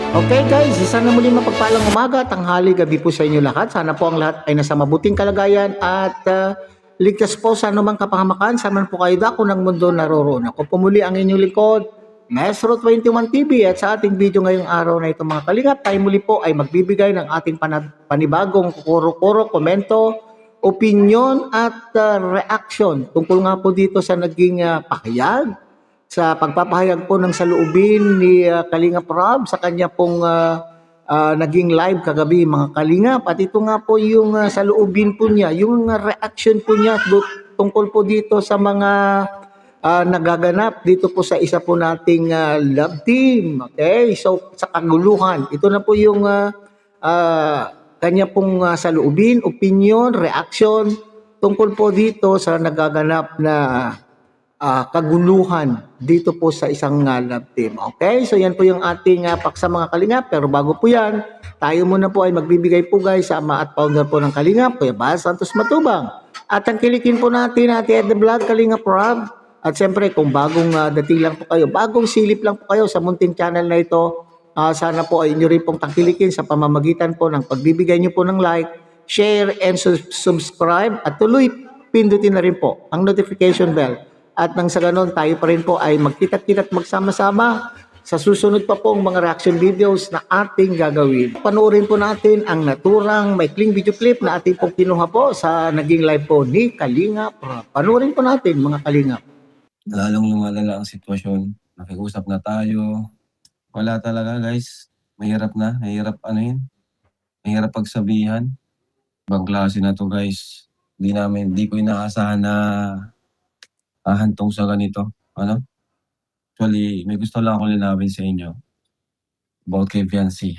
Okay guys, isa na muli mapagpalang umaga, tanghali, gabi po sa inyo lahat. Sana po ang lahat ay nasa mabuting kalagayan at ligtas po sa anumang kapahamakan. Sana po kayo dako ng mundo naroroon. Ako po muli ang inyong lingkod, Maestro 21 TV, at sa ating video ngayong araw na ito mga kalingap, tayo muli po ay magbibigay ng ating panibagong kuro-kuro, komento, opinion at reaction tungkol nga po dito sa naging pahayag sa pagpapahayag po ng saloobin ni Kalinga Prab sa kanya pong naging live kagabi mga Kalingap. At ito nga po yung saloobin po niya, yung reaction po niya tungkol po dito sa mga nagaganap dito po sa isa po nating love team. Okay? So sa kaguluhan, ito na po yung kanya pong saloobin, opinion, reaction tungkol po dito sa nagaganap na kaguluhan dito po sa isang love team. Okay? So yan po yung ating paksa mga Kalingap. Pero bago po yan, tayo muna po ay magbibigay po guys sa ama at founder po ng Kalingap, Kuya Bal Santos Matubang. At ang kilikin po natin Ate the Vlog, Kalingap Rob. At siyempre kung bagong dating lang po kayo, bagong silip lang po kayo sa munting channel na ito, sana po ay inyo rin pong tangkilikin sa pamamagitan po ng pagbibigay nyo po ng like, share, and subscribe. At tuloy, pindutin na rin po ang notification bell. At nang sa ganon, tayo pa rin po ay magkita-kita at magsama-sama sa susunod pa pong mga reaction videos na ating gagawin. Panoorin po natin ang naturang maikling video clip na ating pong kinuha po sa naging live po ni Kalinga Prab. Panoorin po natin mga Kalingap. Lalong lumalala ang sitwasyon. Nakiusap na tayo. Wala talaga guys. Mahirap na. Mahirap pagsabihan. Ibang klase na to guys. Di ko inaasahan na hahantong sa ganito. Actually, may gusto lang akong linawin sa inyo about kay Biancy.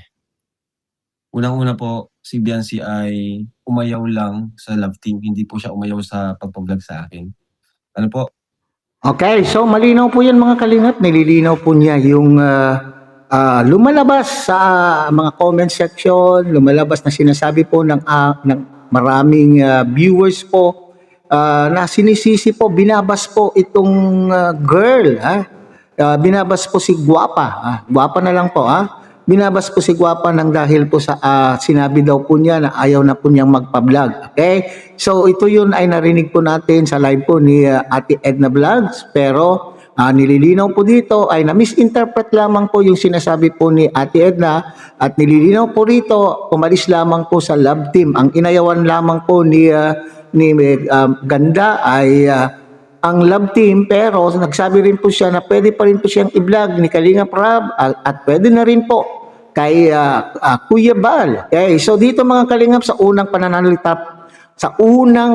Unang-una po, si Biancy ay umayaw lang sa love team. Hindi po siya umayaw sa pagpa-vlog sa akin. Ano po? Okay, so malinaw po yan mga Kalingap. Nililinaw po niya yung lumalabas sa mga comment section, lumalabas na sinasabi po ng maraming viewers po na sinisisi po, binabas po itong girl, binabas po si Guapa, Guapa na lang po, binabas po si Guapa ng dahil po sa sinabi daw po niya na ayaw na po niyang magpa-vlog. Okay? So ito yun ay narinig po natin sa live po ni Ate Edna Vlogs, pero nililinaw po dito ay na-misinterpret lamang po yung sinasabi po ni Ate Edna, at nililinaw po rito, umalis lamang po sa love team. Ang inayawan lamang po ni Ganda ay ang love team, pero nagsabi rin po siya na pwede pa rin po siyang i-vlog ni Kalinga Prab at pwede na rin po kay Kuya Bal. Okay, so dito mga Kalingap, sa unang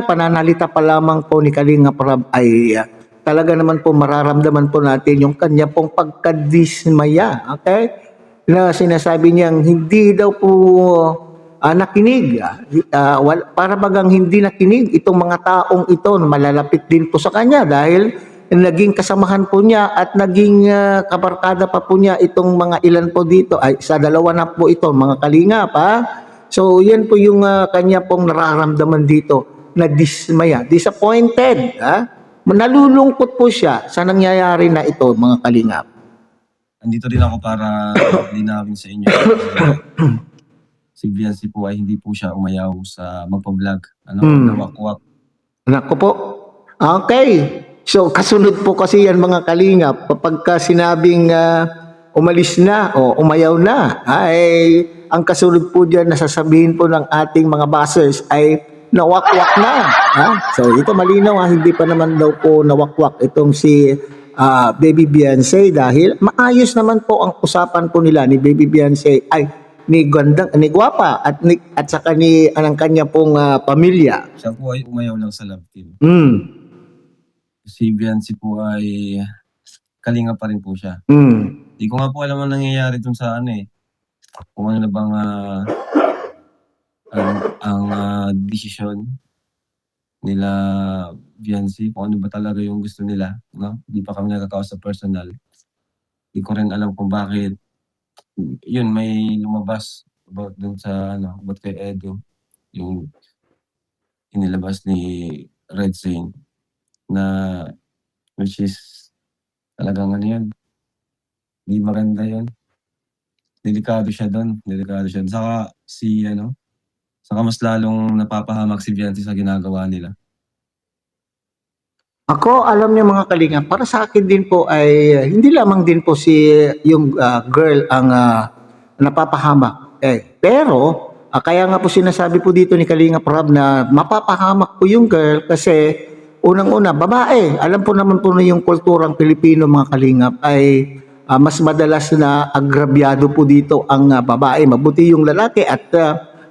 pananalita pa lamang po ni Kalinga Prab ay talaga naman po mararamdaman po natin yung kanya pong pagkadismaya. Okay? Na sinasabi niyang hindi daw po nakinig. Para bagang hindi nakinig itong mga taong ito na malalapit din po sa kanya dahil naging kasamahan po niya at naging kabarkada pa po niya itong mga ilan po dito. Ay, sa dalawa na po ito, mga Kalingap. So, yan po yung kanya pong nararamdaman dito na dismaya, disappointed. Nalulungkot po siya sa nangyayari na ito, mga Kalingap. Andito rin ako para linawin sa inyo. Si Biancy po ay hindi po siya umayaw sa magpa-vlog. Nawakwak. Nako po. Okay. So, kasunod po kasi yan mga Kalingap. Kapag sinabing umalis na o umayaw na, ay ang kasunod po dyan na sasabihin po ng ating mga bashers ay nawakwak na. So, ito malinaw, hindi pa naman daw po nawakwak itong si Baby Beyonce dahil maayos naman po ang usapan po nila ni Baby Beyonce ni Guapa at saka ni anang kanya pong pamilya. Siya po ay umayaw lang sa love team. Si Biancy po ay Kalinga pa rin po siya. Di ko nga po alam ang nangyayari dun sa kung ano na bang ang desisyon nila Biancy, kung ano ba talaga yung gusto nila, no? Di pa kami nagkakausap personal. Di ko rin alam kung bakit yun may lumabas about dun sa about kay Edo, yung inilabas ni Red Saint na which is talagang yun, di maganda yun. delikado siya do'n, delikado siya. Saka mas lalong napapahamak si Viancy sa ginagawa nila. Ako, alam niyo mga kalinga, para sa akin din po ay hindi lamang din po yung girl ang napapahamak. Pero, kaya nga po sinasabi po dito ni Kalinga Prab na mapapahamak po yung girl kasi unang-una, babae. Alam po naman po na yung kulturang Pilipino mga kalingap ay mas madalas na agrabyado po dito ang babae. Mabuti yung lalaki at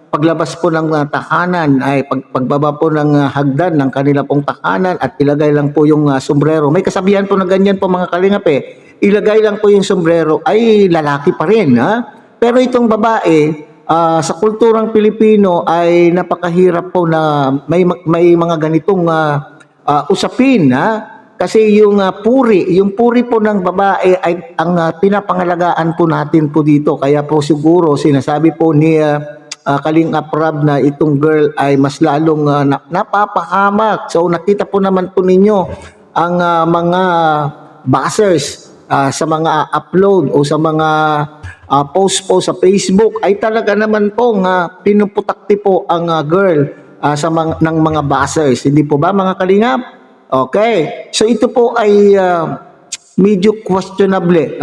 paglabas po ng tahanan ay pagbaba po ng hagdan ng kanila pong tahanan at ilagay lang po yung sombrero. May kasabihan po na ganyan po mga kalingap ilagay lang po yung sombrero ay lalaki pa rin. Pero itong babae, sa kulturang Pilipino ay napakahirap po na may mga ganitong usapin. Kasi yung puri po ng babae ay ang pinapangalagaan po natin po dito. Kaya po siguro sinasabi po ni Kalinga Prab na itong girl ay mas lalong napapahamak. So nakita po naman po ninyo ang mga buzzers sa mga upload o sa mga post po sa Facebook ay talaga naman po pinuputakti po ang girl ng mga buzzers. Hindi po ba mga kalingap? Okay. So ito po ay medyo questionable.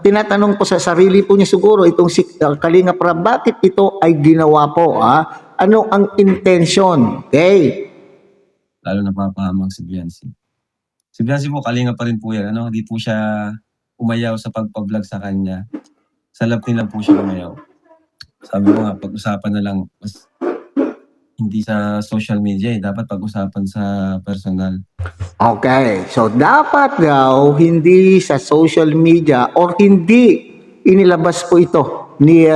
Tinatanong po sa sarili po niya siguro itong si Kalinga Prab, bakit ito ay ginawa po? Ano ang intention? Okay. Lalo napapahamak si Viancy. Si Viancy po, kalinga pa rin po yan. Di po siya umayaw sa pagpa-vlog sa kanya. Sa lap nila po siya umayaw. Sabi ko nga, pag-usapan na lang. Hindi sa social media dapat pag-usapan sa personal. Okay, so dapat daw hindi sa social media or hindi inilabas po ito ni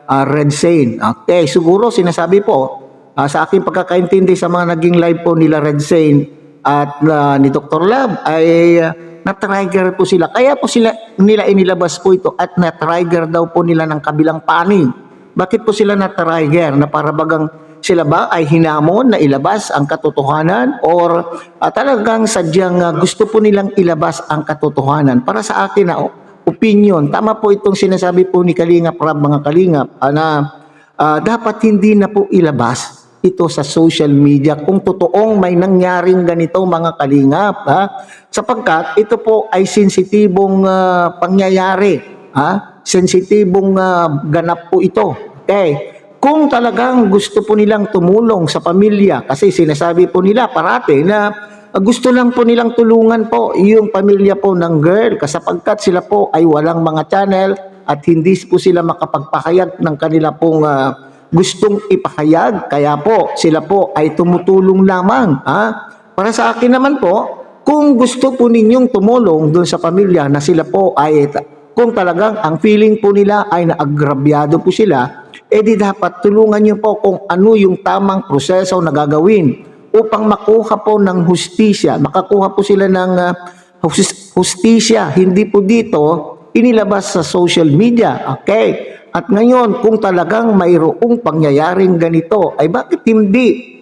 Red Sane. Okay, siguro sinasabi po sa aking pagkakaintindi sa mga naging live po nila Red Sane at ni Dr. Lab ay na-trigger po sila. Kaya po nila inilabas po ito at na-trigger daw po nila ng kabilang panig. Bakit po sila na-trigger? Na para bagang sila ba ay hinamon na ilabas ang katotohanan or talagang sadyang gusto po nilang ilabas ang katotohanan? Para sa akin na opinion, tama po itong sinasabi po ni Kalinga Prab mga kalingap na dapat hindi na po ilabas ito sa social media kung totoong may nangyaring ganito mga kalingap. Sapagkat ito po ay sensitibong pangyayari. Sensitibong ganap po ito. Okay. Kung talagang gusto po nilang tumulong sa pamilya, kasi sinasabi po nila parati na gusto lang po nilang tulungan po yung pamilya po ng girl kasapagkat sila po ay walang mga channel at hindi po sila makapagpahayag ng kanila pong gustong ipahayag. Kaya po sila po ay tumutulong lamang. Para sa akin naman po, kung gusto po ninyong tumulong doon sa pamilya na sila po ay kung talagang ang feeling po nila ay naagrabyado po sila, di dapat tulungan niyo po kung ano yung tamang proseso na gagawin upang makuha po ng hustisya, makakuha po sila ng hustisya, hindi po dito inilabas sa social media. Okay? At ngayon, kung talagang mayroong pangyayaring ganito, ay bakit hindi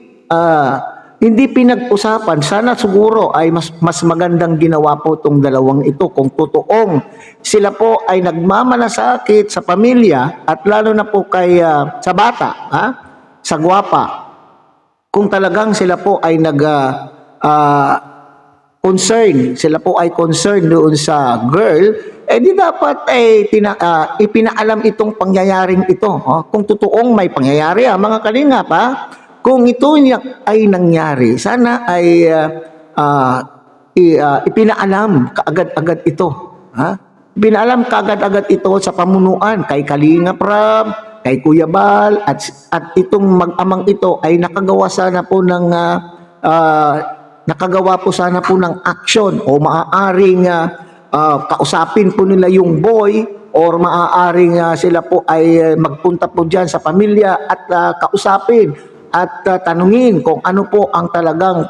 pinag-usapan? Sana siguro ay mas magandang ginawa po itong dalawang ito kung totoong sila po ay nagmamalasakit sa pamilya at lalo na po kay sa bata, sa gwapa. Kung talagang sila po ay sila po ay concerned doon sa girl, di dapat ipinaalam itong pangyayaring ito. Kung totoong may pangyayari mga kalingap, kung ito ay nangyari, sana ay ipinaalam kaagad-agad ito. Pinaalam kaagad-agad ito sa pamunuan kay Kalinga Prab, kay Kuya Bal, at itong mag-amang ito ay nakagawa po sana po ng action o maaaring kausapin po nila yung boy or maaaring sila po ay magpunta po dyan sa pamilya at kausapin at tanungin kung ano po ang talagang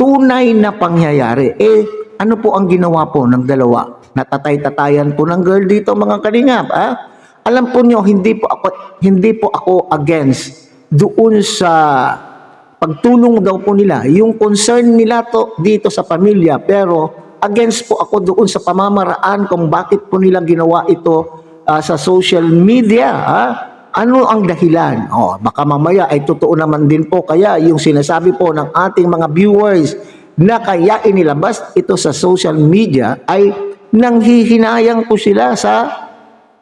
tunay na pangyayari. Ano po ang ginawa po ng dalawa? Natatay-tatayan po ng girl dito mga kalingap. Alam po niyo, hindi po ako against doon sa pagtulong daw po nila. Yung concern nila dito sa pamilya, pero against po ako doon sa pamamaraan kung bakit po nila ginawa ito sa social media. Ano ang dahilan? Baka mamaya ay totoo naman din po kaya yung sinasabi po ng ating mga viewers na kaya inilabas ito sa social media ay nanghihinayang po sila sa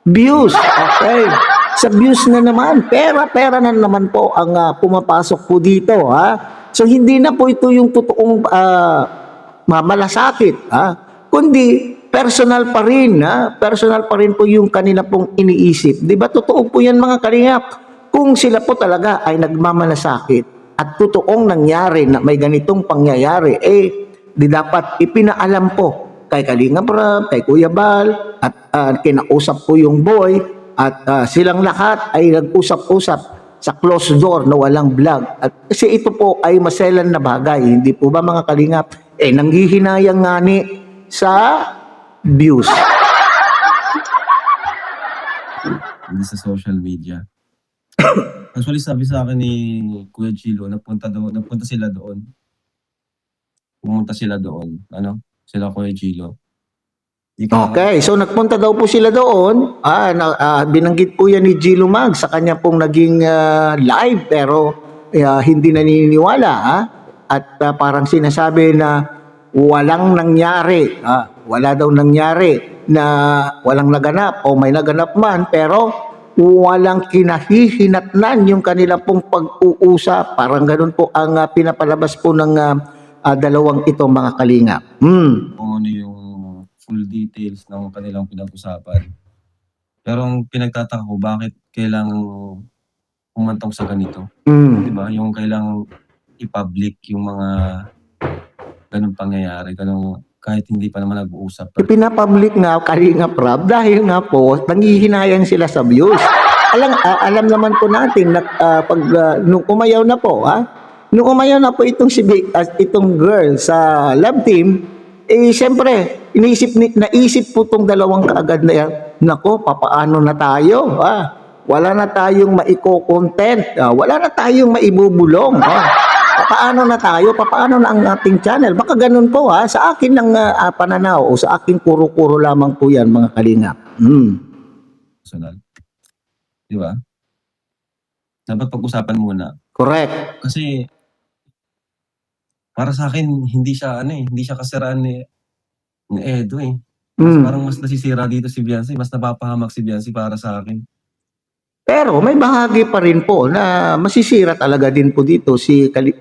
views. Okay. Sa views na naman, pera na naman po ang pumapasok po dito. So hindi na po ito yung totoong mamalasakit. Kundi personal pa rin. Personal pa rin po yung kanila pong iniisip. Di ba totoo po yan mga kalingap? Kung sila po talaga ay nagmamalasakit at totoong nangyari na may ganitong pangyayari, di dapat ipinaalam po kay Kalingap Rab, kay Kuya Bal, at kinausap po yung boy, at silang lahat ay nag-usap-usap sa closed door na walang vlog. At kasi ito po ay maselan na bagay, hindi po ba mga Kalingap? Nanghihinayang ngani sa views. Hindi sa social media. Actually, sabi sa akin ni Kuya Chilo, napunta sila doon. Pumunta sila doon. Sila Kuya Chilo. Okay, so nagpunta daw po sila doon. Binanggit po yan ni Gilo Mag sa kanya pong naging live pero hindi naniniwala. At parang sinasabi na walang nangyari. Wala daw nangyari na walang naganap o may naganap man pero walang kinahihinatnan yung kanila pong pag-uusap. Parang ganun po ang pinapalabas po ng dalawang ito mga kalingap. Kung ano yung full details ng kanilang pinag-usapan. Pero ang pinagtataka ko, bakit kailangang umantong sa ganito? Diba? Yung kailangang i-public yung mga ganun pangyayari, kahit hindi pa naman nag-uusap. Pinapublic nga Kalingap Rab dahil nga po nanghihinayang sila sa views. Alam naman po natin na nung umayaw na po, nung umayaw na po itong girl sa love team, siyempre, naisip po itong dalawang kaagad na yan, nako, papaano na tayo? Wala na tayong maiko-content. Wala na tayong maibubulong. Paano na tayo? Paano na ang ating channel? Baka ganun po sa akin ng pananaw o sa akin kuro-kuro lamang po yan mga kalingap. Personal. Di ba? Dapat pag-usapan muna. Correct. Kasi para sa akin hindi siya kasiraan ni Edo . Parang mas nasisira dito si Biancy, mas napapahamak si Biancy para sa akin. Pero may bahagi pa rin po na masisira talaga din po dito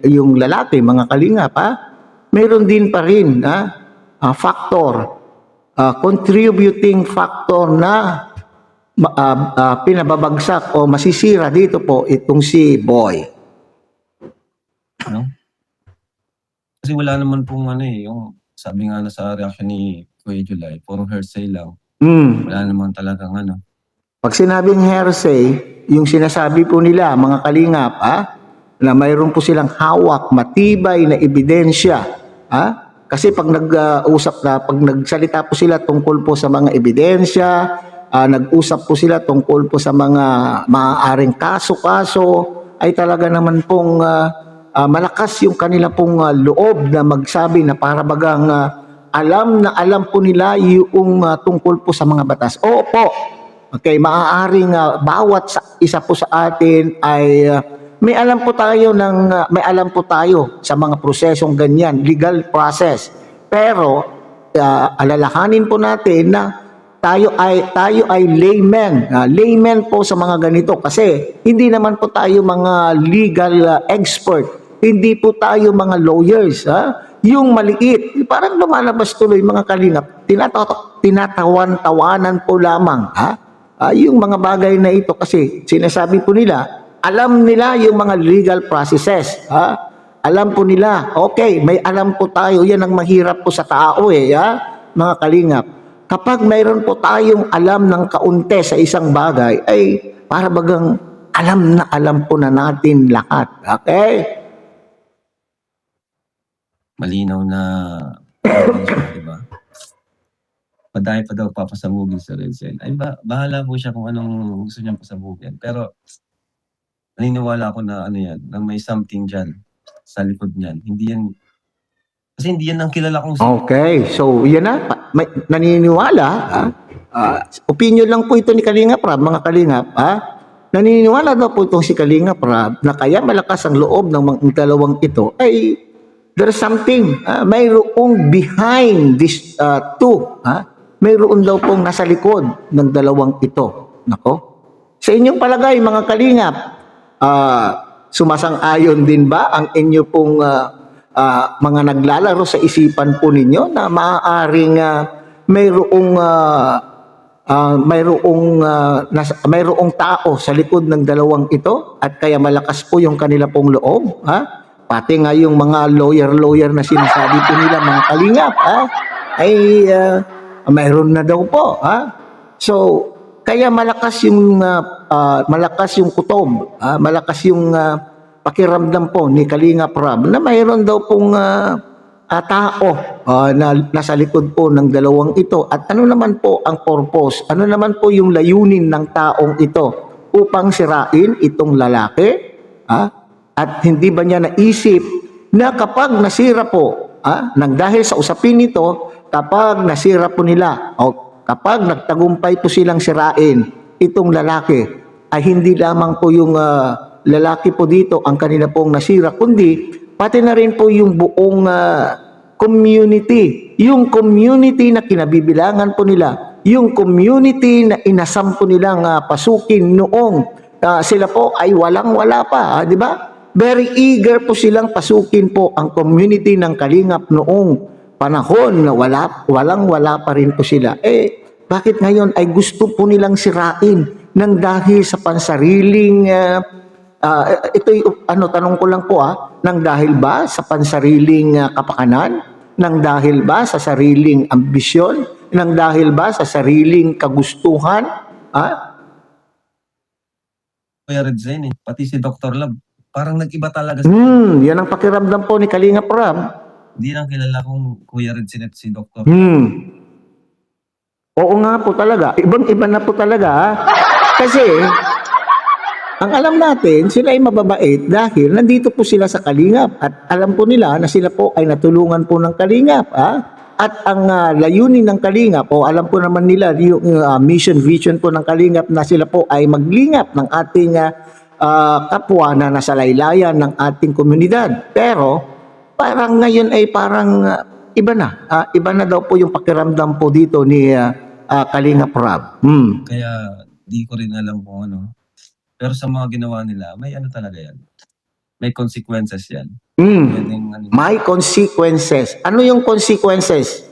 yung lalaki, mga kalingap. Mayroon din pa rin factor, contributing factor na pinababagsak o masisira dito po itong si Boy. Kasi wala naman pong yung sabi nga na sa reaction ni Kuya July, puro hearsay lang. Wala naman talagang Pag sinabing hearsay, yung sinasabi po nila, mga kalingap, na mayroon po silang hawak, matibay na ebidensya. Kasi pag pag nagsalita po sila tungkol po sa mga ebidensya, nag-usap po sila tungkol po sa mga maaaring kaso-kaso, ay talaga naman pong malakas yung kanila pong loob na magsabi na para bagang alam po nila yung tungkol po sa mga batas. Opo. Okay, maaaring bawat isa po sa atin ay may alam po tayo sa mga prosesong ganyan, legal process. Pero alalahanin po natin na tayo ay layman. Layman po sa mga ganito kasi hindi naman po tayo mga legal expert. Hindi po tayo mga lawyers. Yung maliit, parang lumalabas tuloy mga kalingap, tinatawan-tawanan po lamang. Yung mga bagay na ito kasi sinasabi po nila, alam nila yung mga legal processes. Alam po nila, okay, may alam po tayo, yan ang mahirap po sa tao mga kalingap. Kapag mayroon po tayong alam ng kaunti sa isang bagay, ay para bagang alam po na natin lahat. Okay? Malinaw na diba? Madami pa daw papasabugin sa Renzel. Ay bahala po siya kung anong gusto niyang pasabugin. Pero naniniwala ako na na may something dyan sa likod niyan. Kasi hindi yan ang kilala kong Okay, so yan na, naniniwala Opinion lang po ito ni Kalinga Prab, mga Kalingap. Naniniwala daw po itong si Kalinga Prab na kaya malakas ang loob ng mga dalawang ito ay there's something, mayroong behind this two. Mayroon daw pong nasa likod ng dalawang ito. Nako. Sa inyong palagay, mga Kalingap, sumasang-ayon din ba ang inyo pong mga naglalaro sa isipan po ninyo na maaaring mayroong tao sa likod ng dalawang ito at kaya malakas po yung kanila pong loob, pati nga yung mga lawyer na sinasabi po nila, mga Kalingap, ay mayroon na daw po, so kaya malakas yung kutob, malakas yung pakiramdam po ni Kalinga Prab na mayroon daw pong tao na nasa likod po ng dalawang ito. At ano naman po ang purpose? Ano naman po yung layunin ng taong ito upang sirain itong lalaki? At hindi ba niya naisip na kapag nasira po, nang dahil sa usapin nito, kapag nasira po nila o kapag nagtagumpay po silang sirain itong lalaki, ay hindi lamang po yung lalaki po dito ang kanila pong nasira, kundi pati na rin po yung buong community. Yung community na kinabibilangan po nila. Yung community na inasam po nilang pasukin noong sila po ay walang-wala pa. Di ba? Very eager po silang pasukin po ang community ng Kalingap noong panahon na walang-wala pa rin po sila. Bakit ngayon ay gusto po nilang sirain nang dahil sa pansariling tanong ko lang po nang dahil ba sa pansariling kapakanan, nang dahil ba sa sariling ambisyon, nang dahil ba sa sariling kagustuhan? Kuya Red Zen pati si Dr. Love, parang nag-iba talaga Yan ang pakiramdam po ni Kalinga Prab. Hindi lang kilala kong Kuya Red Zen at si Dr. Oo nga po talaga. Ibang-iba na po talaga. Kasi ang alam natin, sila ay mababait dahil nandito po sila sa Kalingap at alam po nila na sila po ay natulungan po ng Kalingap. At ang layunin ng Kalingap, o alam po naman nila yung mission, vision po ng Kalingap na sila po ay maglingap ng ating kapwa na nasa laylayan ng ating komunidad. Pero parang ngayon ay parang iba na. Iba na daw po yung pakiramdam po dito ni Kalinga Prab. Kaya di ko rin alam kung ano. Pero sa mga ginawa nila, may ano talaga yan. May consequences yan. May consequences. Ano yung consequences?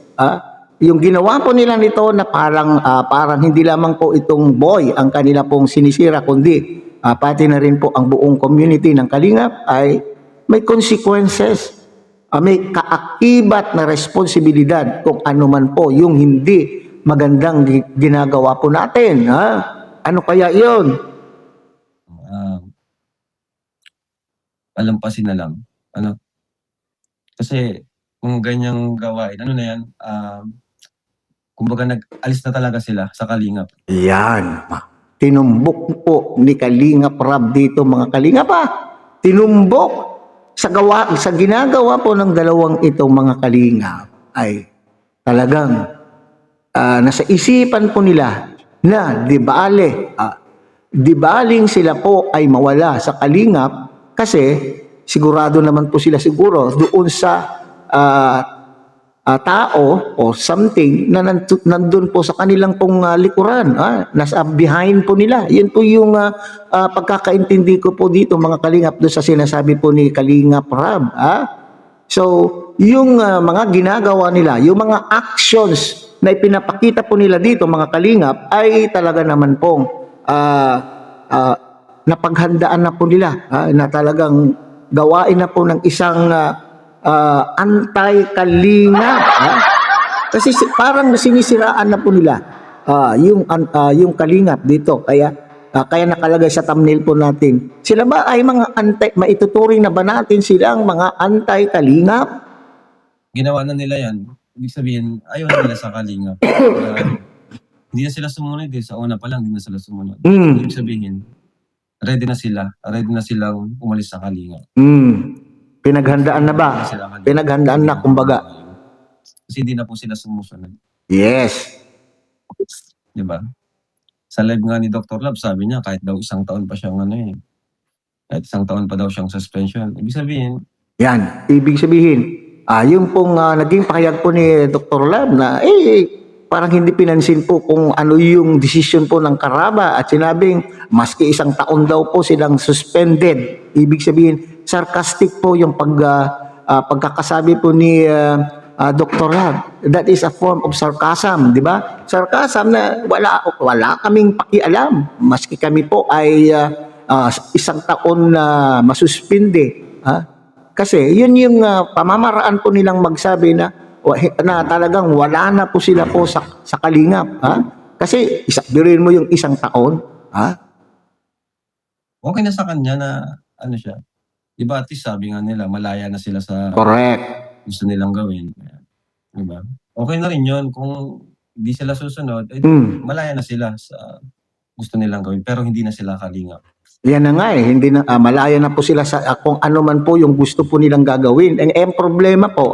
Yung ginawa po nila nito na parang hindi lamang po itong boy ang kanila pong sinisira, kundi pati na rin po ang buong community ng Kalingap ay may consequences. May kaakibat na responsibilidad kung ano man po yung hindi magandang ginagawa po natin. Ano kaya yun? Palampasin na lang. Kasi kung ganyang gawain, ano na yan, kumbaga nag-alis na talaga sila sa Kalingap. Yan. Tinumbok po ni Kalinga Prab dito, mga Kalingap Tinumbok sa ginagawa po ng dalawang itong mga Kalingap ay talagang nasa isipan po nila na di baling sila po ay mawala sa Kalingap kasi sigurado naman po sila siguro doon sa tao o something na nandun po sa kanilang pong likuran. Nasa behind po nila. Yun po yung pagkakaintindi ko po dito, mga Kalingap, doon sa sinasabi po ni Kalinga Prab. So, yung mga ginagawa nila, yung mga actions na ipinapakita po nila dito, mga Kalingap, ay talaga naman pong napaghandaan na po nila na talagang gawain na po ng isang anti-Kalingap. Kasi parang sinisiraan na po nila yung Kalingap dito. Kaya nakalagay sa thumbnail po natin. Sila ba ay mga maituturing na ba natin silang mga anti-Kalingap? Ginawa na nila yan. Ibig sabihin, ayaw na nila sa Kalingap. Hindi na sila sumunod sa una pa lang, hindi na sila sumunod. Ibig sabihin, ready na silang umalis sa Kalingap. Pinaghandaan na ba? Pinaghandaan na, kumbaga. Kasi hindi na po sila sumusunod. Yes. 'di ba? Sa live nga ni Dr. Love sabi niya kahit daw isang taon pa siyang kahit isang taon pa daw siyang suspension. Ibig sabihin, Yan, ibig sabihin, yung pong naging pakayag po ni Dr. Lab na parang hindi pinansin po kung ano yung desisyon po ng Karaba at sinabing maski isang taon daw po silang suspended. Ibig sabihin, sarcastic po yung pagkakasabi po ni Dr. Lab. That is a form of sarcasm, di ba? Sarcasm na wala kaming pakialam. Maski kami po ay isang taon na masuspinde. Kasi yun yung pamamaraan po nilang magsabi na talagang wala na po sila po sa kalingap. Kasi biruin mo yung isang taon. okay na sa kanya na siya. Diba at least sabi nga nila malaya na sila sa Correct. gusto nilang gawin. Diba? Okay na rin yun kung hindi sila susunod, malaya na sila sa gusto nilang gawin pero hindi na sila kalingap. Yan na nga hindi na malaya na po sila sa kung ano man po yung gusto po nilang gagawin. Ang problema po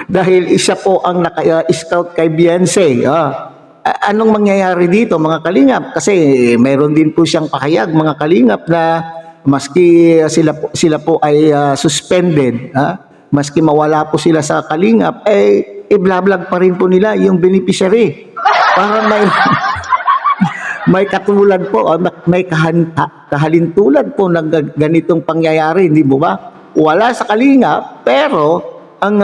dahil isa po ang naka-scout kay Beyonce. Anong mangyayari dito mga kalingap? Kasi mayroon din po siyang pakayag mga kalingap na maski sila po ay suspended, maski mawala po sila sa kalingap, i-vlog pa rin po nila yung beneficiary. Para may katulad po, may kahalintulad po ng ganitong pangyayari, hindi mo ba? Wala sa kalingap, pero ang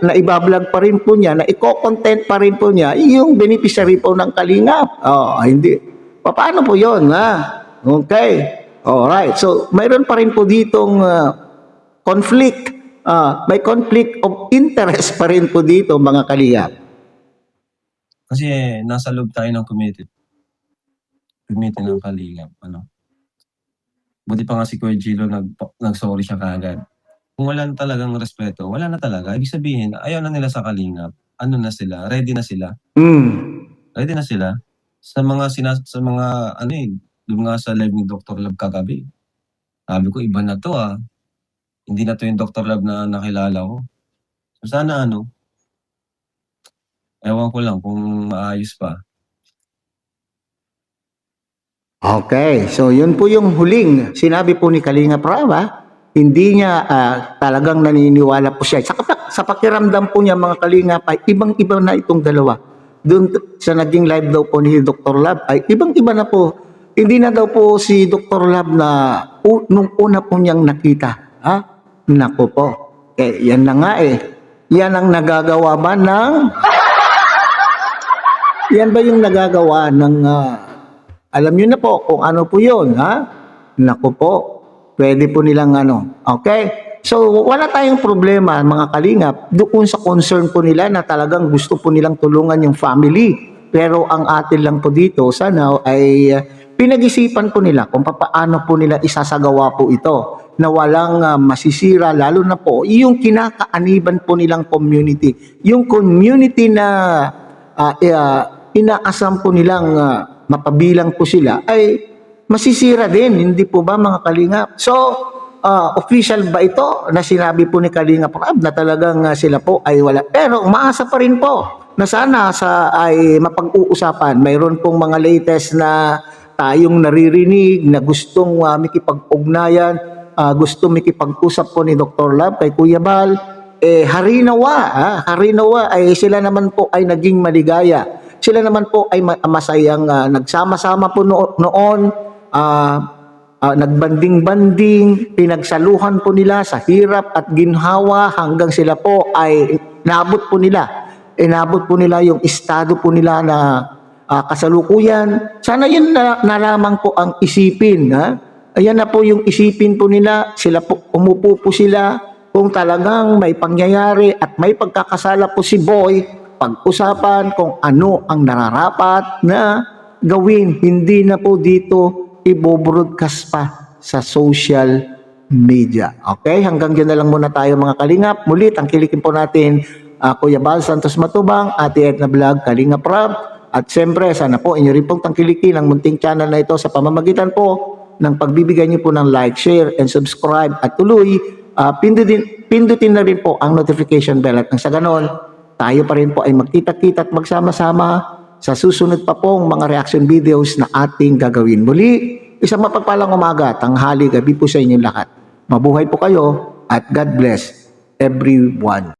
naibablog pa rin po niya, na i-content pa rin po niya, yung beneficiary po ng kalingap. Hindi. Paano po yun? Okay. Alright. So, mayroon pa rin po ditong conflict. May conflict of interest pa rin po dito, mga kalingap. Kasi nasa loob tayo ng committee ng kalingap. Buti pa nga si Kuya Gilo nag-sorry siya kaagad. Kung wala na talagang respeto, wala na talaga. Ibig sabihin, ayaw na nila sa kalingap. Ano na sila? Ready na sila. Ready na sila. Sa mga doon nga sa live ni Dr. Love kagabi. Sabi ko, iba na to Hindi na to yung Dr. Love na nakilala ko. So sana ewan ko lang kung maayos pa. Okay, so yun po yung huling sinabi po ni Kalinga Prava. Hindi niya talagang naniniwala po siya. Sa pakiramdam po niya mga Kalingap ay ibang-iba na itong dalawa. Doon sa naging live daw po ni Dr. Lab ay ibang-iba na po. Hindi na daw po si Dr. Lab na nung una po niyang nakita. Naku po. Yan na nga Yan ang nagagawa ba ng... Yan ba yung nagagawa ng... alam niyo na po kung ano po yun, Naku po. Pwede po nilang Okay? So, wala tayong problema, mga kalingap, doon sa concern po nila na talagang gusto po nilang tulungan yung family. Pero ang atin lang po dito, sana ay pinag-isipan po nila kung paano po nila isasagawa po ito na walang masisira, lalo na po yung kinakaaniban po nilang community. Yung community na inaasam po nilang mapabilang po sila ay masisira din, hindi po ba mga kalingap? So, official ba ito na sinabi po ni Kalingap Rab na talagang sila po ay wala? Pero umaasa pa rin po na sana ay mapag-uusapan. Mayroon pong mga latest na tayong naririnig na gustong makipag-ugnayan, gustong makipag-usap po ni Dr. Lab kay Kuya Bal. Harinawa ay sila naman po ay naging maligaya. Sila naman po ay masayang nagsama-sama po noon, nagbanding-banding, pinagsaluhan po nila sa hirap at ginhawa hanggang sila po ay inabot po nila yung estado po nila na kasalukuyan. Sana yun na lamang po ang isipin. Ayan na po yung isipin po nila. Sila po, umupo po sila kung talagang may pangyayari at may pagkakasala po si Boy, pag-usapan kung ano ang nararapat na gawin. Hindi na po dito i-broadcast pa sa social media. Okay? Hanggang dyan na lang muna tayo mga kalingap. Muli, tangkilikin po natin Kuya Bal Santos Matubang, Ate Edna Vlog, Kalingap Rab. At siyempre, sana po inyo rin pong tangkilikin ang munting channel na ito sa pamamagitan po ng pagbibigay niyo po ng like, share, and subscribe. At tuloy, pindutin na rin po ang notification bell. At sa ganon, tayo pa rin po ay magkita-kita at magsama-sama sa susunod pa pong mga reaction videos na ating gagawin. Muli, isang mapagpalang umaga, tanghali, gabi po sa inyong lahat. Mabuhay po kayo at God bless everyone.